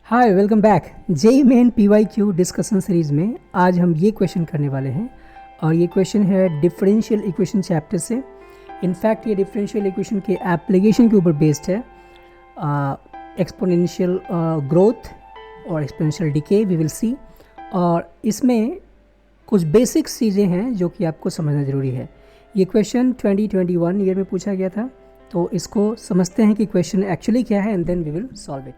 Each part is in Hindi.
हाय welcome back JEE Main PYQ discussion series में आज हम ये क्वेश्चन करने वाले हैं और ये क्वेश्चन है डिफरेंशियल इक्वेशन चैप्टर से। इनफैक्ट ये डिफरेंशियल इक्वेशन के एप्लीकेशन के ऊपर बेस्ड है। एक्सपोनेंशियल ग्रोथ और exponential decay we will see, और इसमें कुछ बेसिक्स चीज़ें हैं जो कि आपको समझना ज़रूरी है। ये क्वेश्चन 2021 ईयर में पूछा गया था, तो इसको समझते हैं कि क्वेश्चन एक्चुअली क्या है and then we will solve it.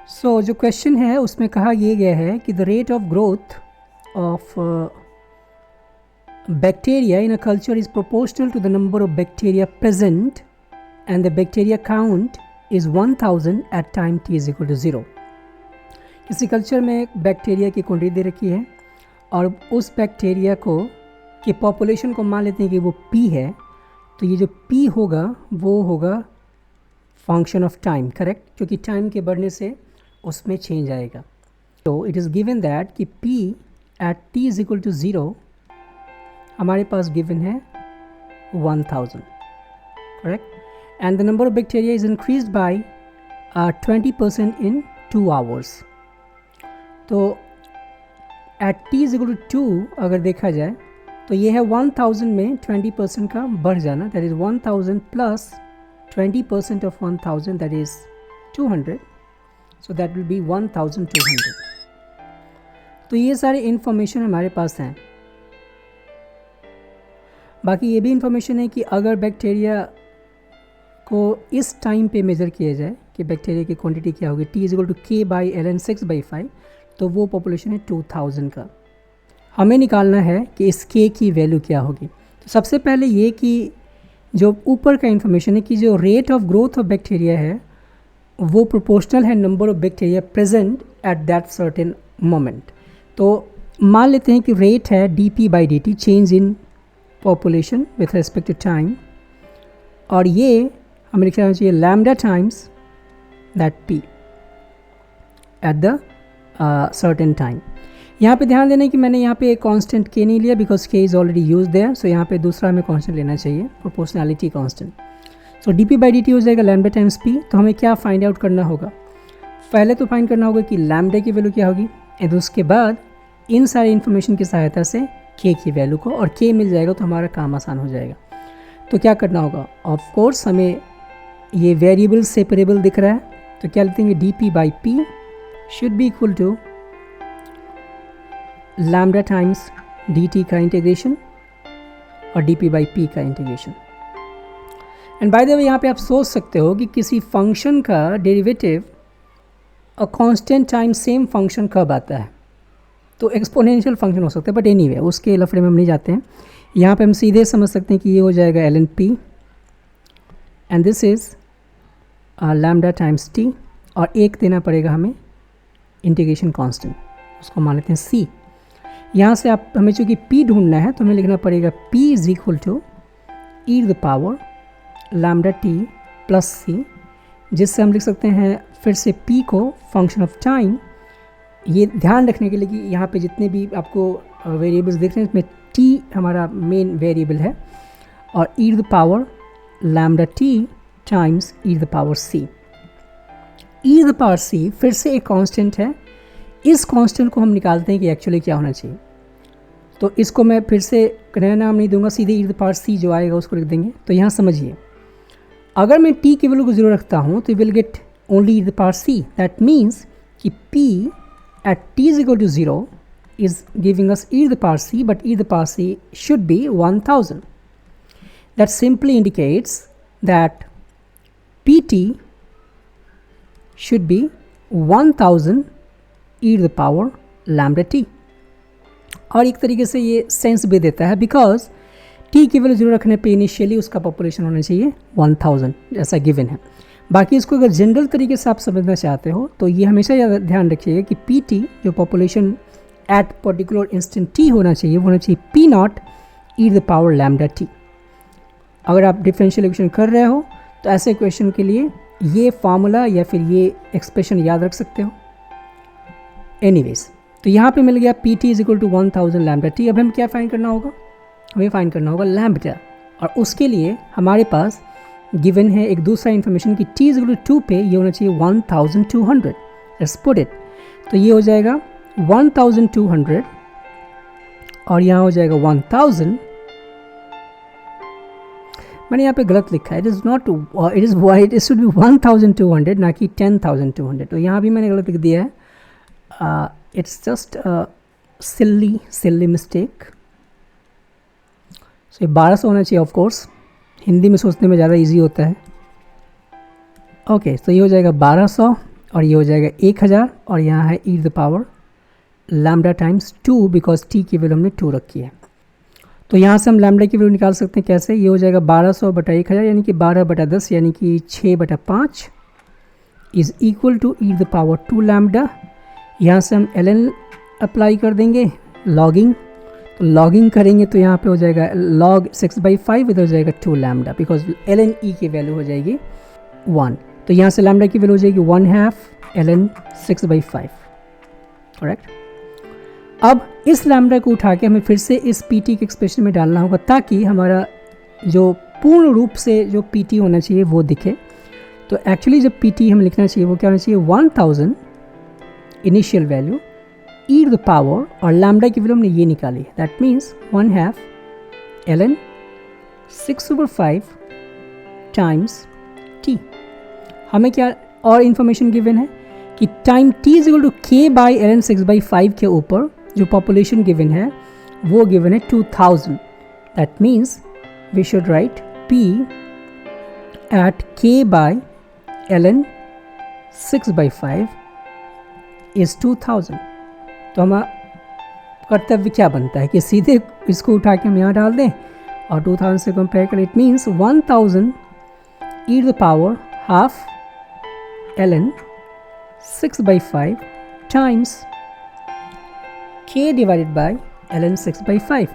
So जो क्वेश्चन है उसमें कहा यह गया है कि the rate of growth of bacteria in a culture is proportional to the number of bacteria present and the bacteria count is 1000 at time t is equal to 0। किसी कल्चर में बैक्टीरिया की क्वांटिटी दे रखी है और उस बैक्टीरिया को की पॉपुलेशन को मान लेते हैं कि वो p है, तो ये जो p होगा वो होगा फंक्शन ऑफ टाइम, करेक्ट, क्योंकि टाइम के बढ़ने से उसमें चेंज आएगा। तो इट इज़ गिवन दैट कि p at t is equal to 0 हमारे पास गिवन है 1000, correct, and the number of bacteria is increased by 20% in 2 hours. तो at t is equal to 2 अगर देखा जाए तो ये है 1000 में 20% का बढ़ जाना, that is 1000 plus 20% of 1000, that is 200, so that will be 1200। तो ये सारी इन्फॉर्मेशन हमारे पास हैं। बाकी ये भी इन्फॉर्मेशन है कि अगर बैक्टीरिया को इस टाइम पे मेज़र किया जाए कि बैक्टीरिया की क्वांटिटी क्या होगी, t is equal to k by ln 6/5, तो वो पॉपुलेशन है 2000 का। हमें निकालना है कि इस k की वैल्यू क्या होगी। तो सबसे पहले ये कि जो ऊपर का इन्फॉर्मेशन है कि जो rate of growth of bacteria है वो प्रोपोर्शनल है number of bacteria present at that certain moment. तो मान लेते हैं कि रेट है dp/dt, change in population with respect to time, और ये हमें लिखना चाहिए lambda times that p at the certain time. यहाँ पे ध्यान देना है कि मैंने यहाँ पे एक कांस्टेंट k नहीं लिया because k is already use there, so यहाँ पे दूसरा हमें कांस्टेंट लेना चाहिए, प्रोपोर्शनैलिटी कांस्टेंट। सो dp/dt हो जाएगा लैम्डा टाइम्स p। तो हमें क्या फाइंड आउट करना होगा, पहले तो फाइंड करना होगा कि लैम्डा की वैल्यू क्या होगी, एंड उसके बाद इन सारी इन्फॉर्मेशन की सहायता से k की वैल्यू को, और k मिल जाएगा तो हमारा काम आसान हो जाएगा। तो क्या करना होगा, ऑफ कोर्स हमें ये वेरिएबल सेपरेबल दिख रहा है, तो क्या लिखते हैं dp/p should be equal to lambda times dt का इंटीग्रेशन और dp/p का integration. And by the way यहाँ पे आप सोच सकते हो कि किसी फंक्शन का derivative a constant time same function कब आता है, तो एक्सपोनेंशियल फंक्शन हो सकता है, बट एनीवे उसके लफड़े में हम नहीं जाते हैं। यहाँ पे हम सीधे समझ सकते हैं कि ये हो जाएगा ln p and this is lambda times t, और एक देना पड़ेगा हमें इंटीग्रेशन कांस्टेंट, उसको मान लेते हैं c। यहाँ से आप हमें चूँकि p ढूंढना है तो हमें लिखना पड़ेगा p is equal to e to the power lambda t plus c, जिससे हम लिख सकते हैं फिर से p को फंक्शन ऑफ टाइम। ये ध्यान रखने के लिए कि यहाँ पे जितने भी आपको वेरिएबल्स दिख रहे हैं इसमें t हमारा मेन वेरिएबल है, और e to the power lambda t times e to the power c। e to the power c फिर से एक कांस्टेंट है, इस कांस्टेंट को हम निकालते हैं कि एक्चुअली क्या होना चाहिए। तो इसको मैं फिर से नया नाम नहीं दूंगा, सीधे e to the power c जो आएगा उसको लिख देंगे। तो यहाँ समझिए, अगर मैं t की वैल्यू को 0 रखता हूँ तो will get only e to the power c, that means कि p at t is equal to 0 is giving us e to the power c, but e to the power c should be 1000। That simply indicates that pt should be 1000 e to the power lambda t। और एक तरीके से ये सेंस भी देता है बिकॉज t की वैल्यू 0 रखने पे इनिशियली उसका पॉपुलेशन होना चाहिए 1000 जैसा गिवन है। बाकी इसको अगर जनरल तरीके से आप समझना चाहते हो तो ये हमेशा ध्यान रखिएगा कि pt जो population at particular instant t होना चाहिए वो होना चाहिए p not e to the power lambda t। अगर आप डिफरेंशियल इक्वेशन कर रहे हो तो ऐसे क्वेश्चन के लिए ये फार्मूला या फिर ये एक्सप्रेशन याद रख सकते हो। एनीवेज, तो यहाँ पे मिल गया P T is equal to 1000 lambda T. अब हमें क्या फाइंड करना होगा, हमें फाइंड करना होगा लैम्डा, और उसके लिए हमारे पास गिवन है एक दूसरा इन्फॉर्मेशन कि टी इज इक्वल टू 2 पे ये होना चाहिए 1200। लेट्स पुट इट, तो ये हो जाएगा 1200 और यहाँ हो जाएगा 1000। मैंने यहाँ पे गलत लिखा है, it is not, it is wide, it should be 1200 ना कि 10200। तो यहाँ भी मैंने गलत लिख दिया है, इट्स जस्ट सिल्ली मिस्टेक। सो ये 1200 होना चाहिए, ऑफ कोर्स हिंदी में सोचने में ज़्यादा इजी होता है। ओके, तो ये हो जाएगा 1200 और ये हो जाएगा 1000 और यहाँ है e to the power lambda times 2 because t की वैल्यू हमने 2 रखी है। तो यहाँ से हम लैम्डा की वैल्यू निकाल सकते हैं कैसे, ये हो जाएगा 1200 बटा 1000 यानी कि 12/10 यानी कि 6/5 is equal to e to the power 2 lambda. यहाँ से हम ln अप्लाई कर देंगे, लॉगिंग, तो लॉगिंग करेंगे तो यहाँ पे हो जाएगा log 6/5, इधर हो जाएगा 2 लैम्डा बिकॉज ln e की वैल्यू हो जाएगी 1। तो यहाँ से लैम्डा की वैल्यू हो जाएगी 1/2 ln 6/5, करेक्ट। अब इस लैम्डा को उठा के हमें फिर से इस PT के एक्सप्रेशन में डालना होगा ताकि हमारा जो पूर्ण रूप से जो PT होना चाहिए वो दिखे। तो एक्चुअली जब PT हमें लिखना चाहिए वो क्या होना चाहिए, 1000 initial value e to the power, और लैम्डा की वैल्यू हमने ये निकाली, that means 1/2 ln 6/5 times t। हमें क्या और इन्फॉर्मेशन गिवन है कि time t is equal to k by ln 6/5 के ऊपर जो पॉपुलेशन गिवन है वो गिवन है 2000। That means we should write p at k by ln 6/5 is 2000। तो हमारा कर्तव्य क्या बनता है कि सीधे इसको उठा के हम यहाँ डाल दें और 2000 से कंपेयर करें। It means 1000 e to the power half ln 6/5 times k divided by ln 6/5।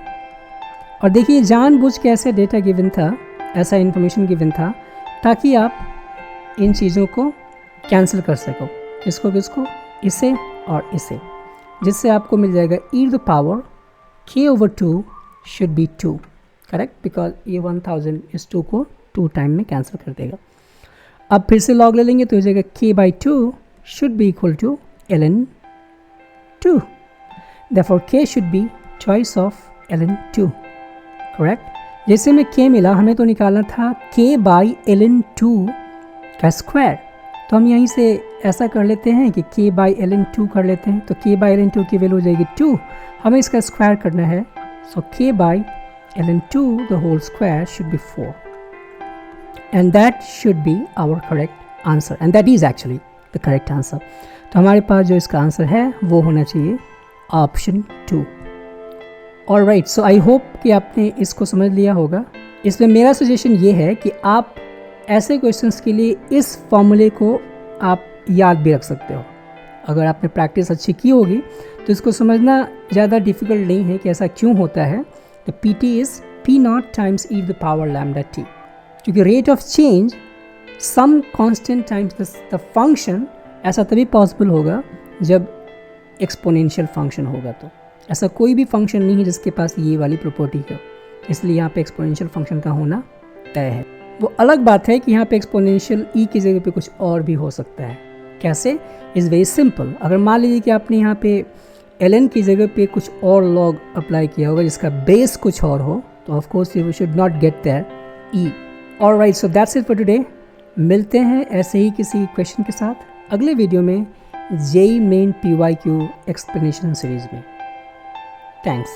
और देखिए जानबूझ के ऐसा डेटा गिवन था, ऐसा इन्फॉर्मेशन गिवन था ताकि आप इन चीज़ों को कैंसिल कर सको, किसको किसको, इसे और इसे, जिससे आपको मिल जाएगा e to the power k/2 should be 2, correct, because ये 1000 इस 2 को 2 टाइम में कैंसिल कर देगा। अब फिर से लॉग ले लेंगे तो हो जाएगा k/2 should be equal to ln 2, therefore k should be choice of ln 2, correct. जैसे में k मिला हमें तो निकालना था k बाई ln 2 का स्क्वायर, तो हम यहीं से ऐसा कर लेते हैं कि k बाई ln 2 कर लेते हैं, तो k बाई ln 2 की वैल्यू हो जाएगी 2, हमें इसका स्क्वायर करना है, so k by ln 2 the whole square should be 4 and that should be our correct answer and that is actually the correct answer। तो हमारे पास जो इसका आंसर है वो होना चाहिए option 2। Alright, so I hope कि आपने इसको समझ लिया होगा। इसमें मेरा सजेशन ये है कि आप ऐसे क्वेश्चंस के लिए इस फॉर्मूले को आप याद भी रख सकते हो। अगर आपने प्रैक्टिस अच्छी की होगी तो इसको समझना ज़्यादा डिफ़िकल्ट नहीं है कि ऐसा क्यों होता है। The PT is P0 times e to the power lambda t, क्योंकि rate of change some constant times the function, ऐसा तभी पॉसिबल होगा जब एक्सपोनेंशियल फंक्शन होगा। तो ऐसा कोई भी फंक्शन नहीं है जिसके पास ये वाली प्रॉपर्टी हो, इसलिए यहाँ पे एक्सपोनेंशियल फंक्शन का होना तय है। वो अलग बात है कि यहाँ पे एक्सपोनेंशियल e की जगह पे कुछ और भी हो सकता है। कैसे? Is very simple. अगर मान लीजिए कि आपने यहाँ पे ln की जगह पे कुछ और लॉग अप्लाई किया होगा जिसका बेस कुछ और हो, तो of course you should not get there e। Alright, so that's it for today. मिलते हैं ऐसे ही किसी क्वेश्चन के साथ अगले वीडियो में JEE main PYQ explanation series में। थैंक्स।